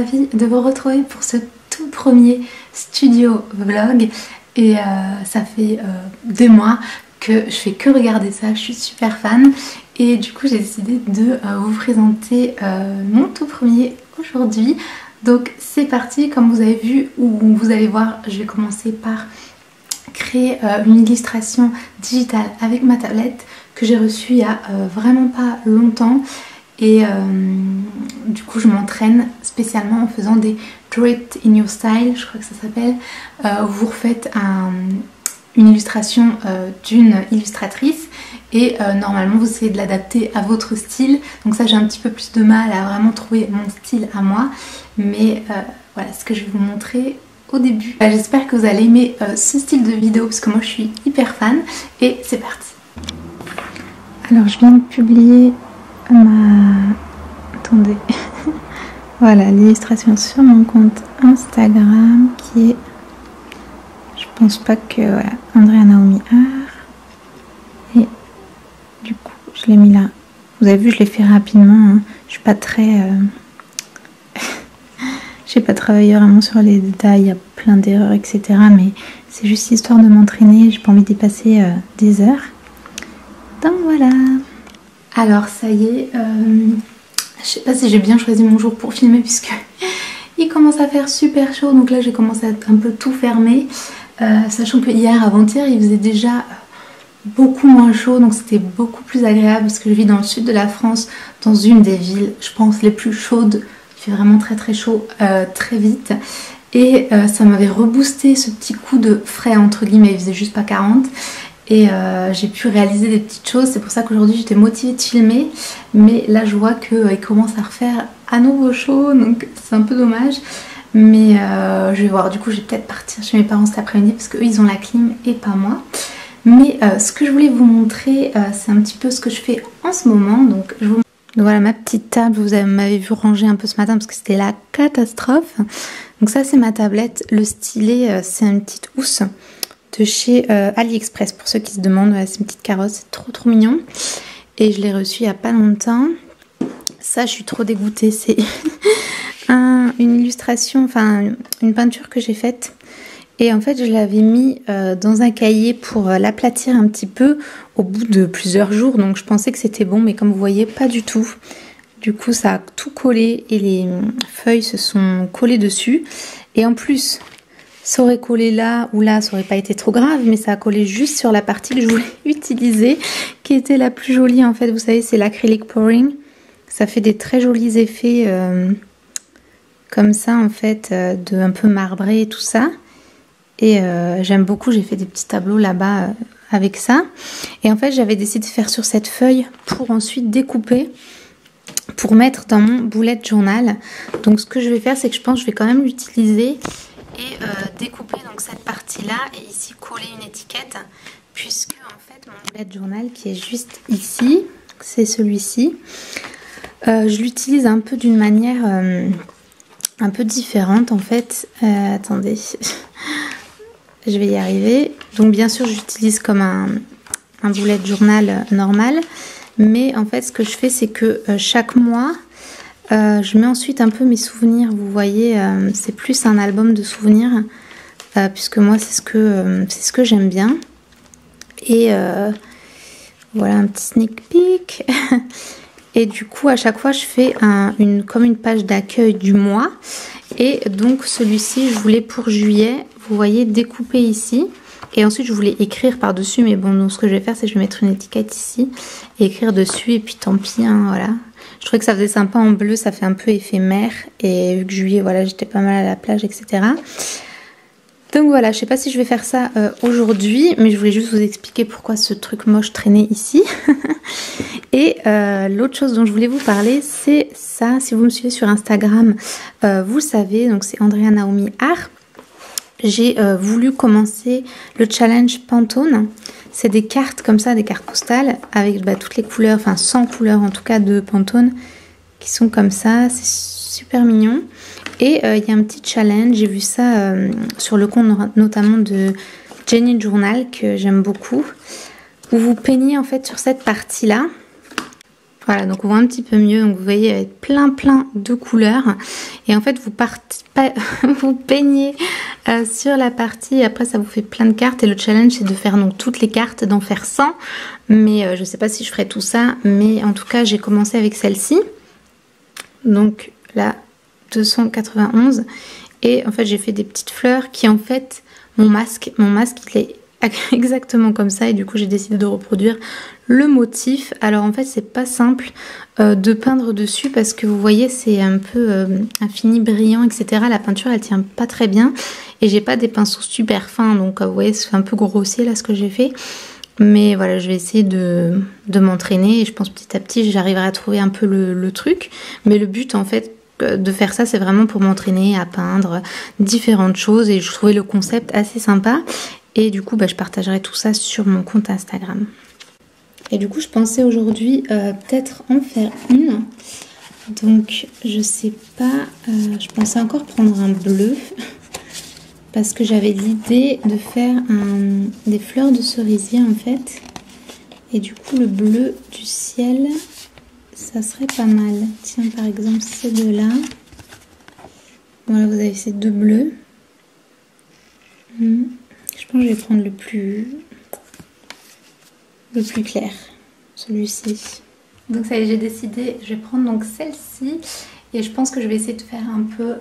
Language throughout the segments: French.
ravie de vous retrouver pour ce tout premier studio vlog. Et ça fait 2 mois que je fais que regarder ça, je suis super fan. Et du coup j'ai décidé de vous présenter mon tout premier aujourd'hui. Donc c'est parti, comme vous avez vu ou vous allez voir, je vais commencer par créer une illustration digitale avec ma tablette que j'ai reçue il y a vraiment pas longtemps. Et du coup je m'entraîne spécialement en faisant des Draw It In Your Style, je crois que ça s'appelle, où vous refaites une illustration d'une illustratrice et normalement vous essayez de l'adapter à votre style. Donc ça j'ai un petit peu plus de mal à vraiment trouver mon style à moi, mais voilà ce que je vais vous montrer au début. J'espère que vous allez aimer ce style de vidéo parce que moi je suis hyper fan et c'est parti. Alors je viens de publier Attendez. Voilà l'illustration sur mon compte Instagram qui est... Je pense pas que... Voilà, Andrea Naomi Art. Et du coup je l'ai mis là. Vous avez vu, je l'ai fait rapidement. Hein. Je suis pas très... J'ai pas travaillé vraiment sur les détails, il y a plein d'erreurs, etc. Mais c'est juste histoire de m'entraîner, j'ai pas envie d'y passer des heures. Donc voilà. Alors ça y est, je sais pas si j'ai bien choisi mon jour pour filmer puisque il commence à faire super chaud. Donc là j'ai commencé à un peu tout fermer. Sachant que hier, avant-hier, il faisait déjà beaucoup moins chaud. Donc c'était beaucoup plus agréable parce que je vis dans le sud de la France, dans une des villes, je pense, les plus chaudes. Il fait vraiment très très chaud très vite et ça m'avait reboosté ce petit coup de frais entre guillemets. Il faisait juste pas 40 et j'ai pu réaliser des petites choses. C'est pour ça qu'aujourd'hui j'étais motivée de filmer, mais là je vois qu'il commence à refaire à nouveau chaud, donc c'est un peu dommage. Mais je vais voir, du coup je vais peut-être partir chez mes parents cet après-midi parce qu'eux ils ont la clim et pas moi. Mais ce que je voulais vous montrer, c'est un petit peu ce que je fais en ce moment. Donc je vous... Donc voilà ma petite table, vous m'avez vu ranger un peu ce matin parce que c'était la catastrophe. Donc ça c'est ma tablette, le stylet c'est une petite housse de chez AliExpress pour ceux qui se demandent. Voilà, c'est une petite carrosse, c'est trop trop mignon. Et je l'ai reçu il n'y a pas longtemps. Ça je suis trop dégoûtée, c'est une illustration, enfin une peinture que j'ai faite. Et en fait je l'avais mis dans un cahier pour l'aplatir un petit peu au bout de plusieurs jours. Donc je pensais que c'était bon, mais comme vous voyez pas du tout. Du coup ça a tout collé et les feuilles se sont collées dessus. Et en plus ça aurait collé là ou là, ça aurait pas été trop grave, mais ça a collé juste sur la partie que je voulais utiliser, qui était la plus jolie en fait. Vous savez, c'est l'acrylic pouring. Ça fait des très jolis effets comme ça en fait, de un peu marbré et tout ça. Et j'aime beaucoup, j'ai fait des petits tableaux là-bas avec ça. Et en fait, j'avais décidé de faire sur cette feuille pour ensuite découper, pour mettre dans mon bullet journal. Donc ce que je vais faire, c'est que je pense que je vais quand même l'utiliser et découper donc cette partie-là et ici coller une étiquette. Puisque en fait, mon bullet journal qui est juste ici, c'est celui-ci. Je l'utilise un peu d'une manière un peu différente en fait. Attendez... Je vais y arriver. Donc bien sûr j'utilise comme un bullet journal normal. Mais en fait ce que je fais c'est que chaque mois je mets ensuite un peu mes souvenirs. Vous voyez c'est plus un album de souvenirs. Puisque moi c'est ce que j'aime bien. Et voilà un petit sneak peek. Et du coup à chaque fois je fais comme une page d'accueil du mois. Et donc celui-ci je voulais pour juillet, vous voyez, découper ici. Et ensuite je voulais écrire par dessus, mais bon, donc ce que je vais faire c'est que je vais mettre une étiquette ici et écrire dessus, et puis tant pis, hein, voilà. Je trouvais que ça faisait sympa en bleu, ça fait un peu éphémère. Et vu que juillet, voilà, j'étais pas mal à la plage, etc. Donc voilà, je sais pas si je vais faire ça aujourd'hui, mais je voulais juste vous expliquer pourquoi ce truc moche traînait ici. Et l'autre chose dont je voulais vous parler, c'est ça. Si vous me suivez sur Instagram, vous le savez, donc c'est Andrea Naomi Art. J'ai voulu commencer le challenge Pantone. C'est des cartes comme ça, des cartes postales avec toutes les couleurs, enfin 100 couleurs en tout cas de Pantone qui sont comme ça. C'est super mignon. Et il y a un petit challenge, j'ai vu ça sur le compte notamment de Jenny Journal que j'aime beaucoup, où vous peignez en fait sur cette partie-là. Voilà, donc on voit un petit peu mieux. Donc vous voyez avec plein de couleurs. Et en fait, vous peignez sur la partie. Et après, ça vous fait plein de cartes. Et le challenge, c'est de faire donc toutes les cartes, d'en faire 100. Mais je sais pas si je ferai tout ça. Mais en tout cas, j'ai commencé avec celle-ci. Donc là, 291. Et en fait, j'ai fait des petites fleurs qui en fait, mon masque, il est exactement comme ça. Et du coup, j'ai décidé de reproduire le motif. Alors en fait, c'est pas simple de peindre dessus parce que vous voyez, c'est un peu un fini brillant, etc. La peinture, elle tient pas très bien. Et j'ai pas des pinceaux super fins. Donc vous voyez, c'est un peu grossier là ce que j'ai fait. Mais voilà, je vais essayer de m'entraîner. Et je pense petit à petit, j'arriverai à trouver un peu le truc. Mais le but, en fait, de faire ça, c'est vraiment pour m'entraîner à peindre différentes choses. Et je trouvais le concept assez sympa. Et du coup, je partagerai tout ça sur mon compte Instagram. Et du coup, je pensais aujourd'hui peut-être en faire une. Donc, je sais pas, je pensais encore prendre un bleu. Parce que j'avais l'idée de faire des fleurs de cerisier en fait. Et du coup, le bleu du ciel, ça serait pas mal. Tiens, par exemple, ces deux-là. Voilà, vous avez ces deux bleus. Je pense que je vais prendre le plus clair, celui-ci. Donc ça y est, j'ai décidé, je vais prendre donc celle-ci. Et je pense que je vais essayer de faire un peu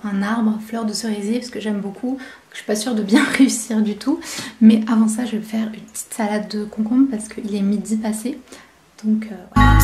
un arbre, fleur de cerisier, parce que j'aime beaucoup. Je suis pas sûre de bien réussir du tout. Mais avant ça, je vais faire une petite salade de concombre parce qu'il est midi passé. Donc voilà.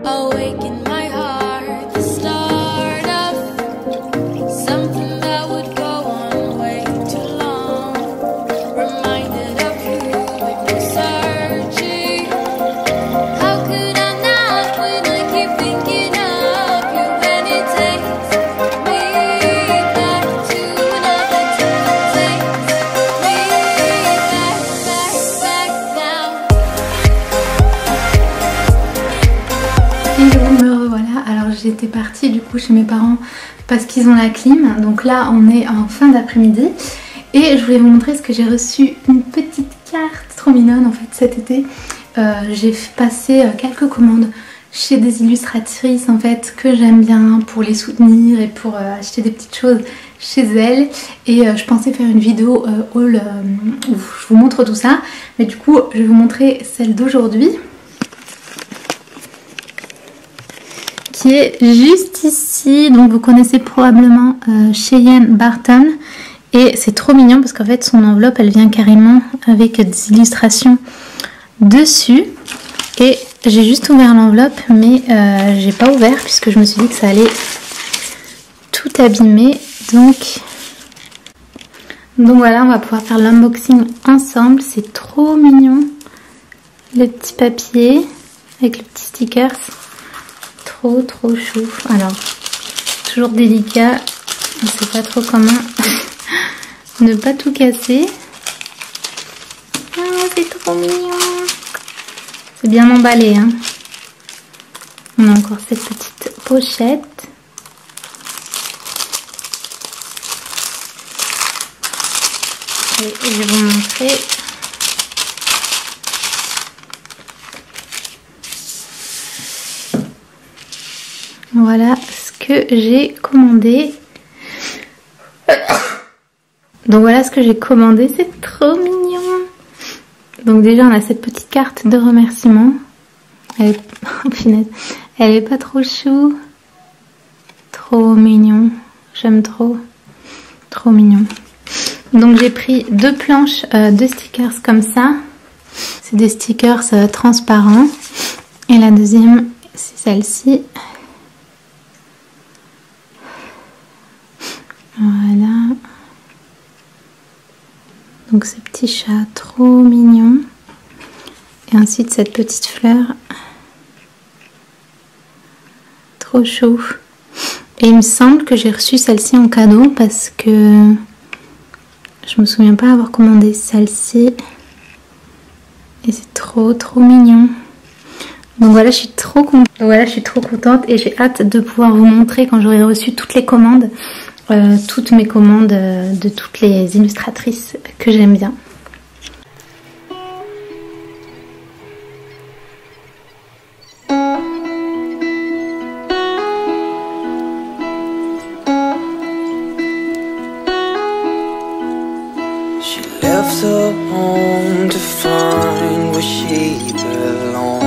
Awaken my heart, the start of something that would go on way too long. Reminded of you with no searching. How could I not when I keep thinking of you? And it takes me back to another time. Takes me back now. Et me revoilà. Alors j'étais partie du coup chez mes parents parce qu'ils ont la clim. Donc là on est en fin d'après-midi. Et je voulais vous montrer ce que j'ai reçu. Une petite carte trop mignonne en fait cet été. J'ai passé quelques commandes chez des illustratrices en fait que j'aime bien pour les soutenir et pour acheter des petites choses chez elles. Et je pensais faire une vidéo haul où je vous montre tout ça. Mais du coup je vais vous montrer celle d'aujourd'hui, qui est juste ici. Donc vous connaissez probablement Cheyenne Barton. Et c'est trop mignon parce qu'en fait son enveloppe elle vient carrément avec des illustrations dessus. Et j'ai juste ouvert l'enveloppe mais j'ai pas ouvert puisque je me suis dit que ça allait tout abîmer. Donc voilà, on va pouvoir faire l'unboxing ensemble. C'est trop mignon. Le petit papier avec le petit sticker. Trop chou. Alors toujours délicat. On sait pas trop comment ne pas tout casser. Oh, c'est trop mignon. C'est bien emballé, hein. On a encore cette petite pochette. Et je vais vous montrer. Voilà ce que j'ai commandé. Donc voilà ce que j'ai commandé, c'est trop mignon. Donc déjà on a cette petite carte de remerciement. Elle est... Oh, punaise. Elle est pas trop chou. Trop mignon. J'aime trop. Trop mignon. Donc j'ai pris 2 planches de stickers comme ça. C'est des stickers transparents. Et la deuxième c'est celle-ci. Voilà. Donc ce petit chat trop mignon. Et ensuite cette petite fleur. Trop chou. Et il me semble que j'ai reçu celle-ci en cadeau parce que je me souviens pas avoir commandé celle-ci. Et c'est trop mignon. Donc voilà, je suis trop contente et j'ai hâte de pouvoir vous montrer quand j'aurai reçu toutes les commandes. Toutes mes commandes de toutes les illustratrices que j'aime bien. She left her home to find where she belongs.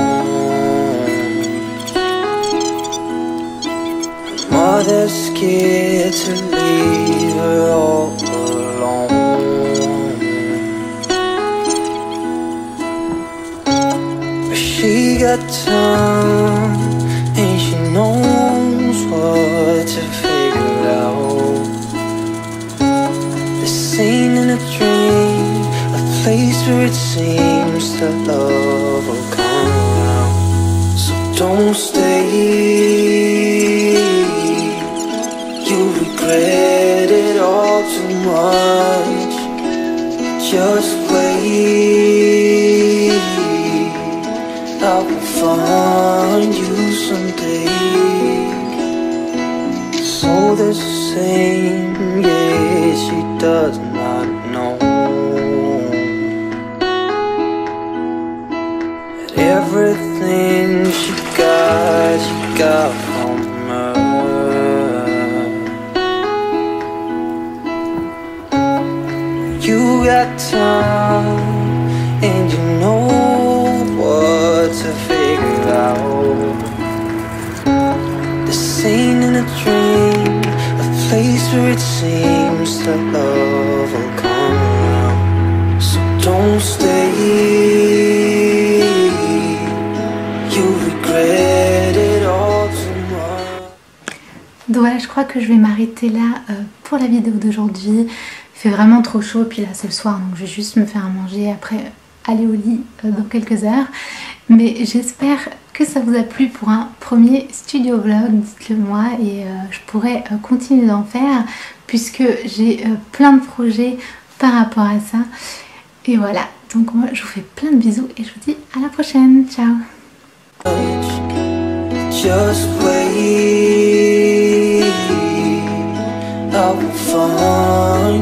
Mother's scared to leave her all alone, but she got time and she knows what to figure out. This ain't in a dream, a place where it seems that love will come around. So don't stay, you regret it all too much. Just wait, I will find you someday. So the same, yeah, she does not know that everything she got from her. You got time and you know what to figure out. This ain't in a dream, a place where it seems that love will come around. So don't stay, you regret it crois que je vais m'arrêter là pour la vidéo d'aujourd'hui. Il fait vraiment trop chaud, puis là c'est le soir, donc je vais juste me faire à manger, après aller au lit dans quelques heures. Mais j'espère que ça vous a plu pour un premier studio vlog, dites-le moi, et je pourrais continuer d'en faire puisque j'ai plein de projets par rapport à ça. Et voilà, donc moi je vous fais plein de bisous et je vous dis à la prochaine, ciao. Just wait, I will find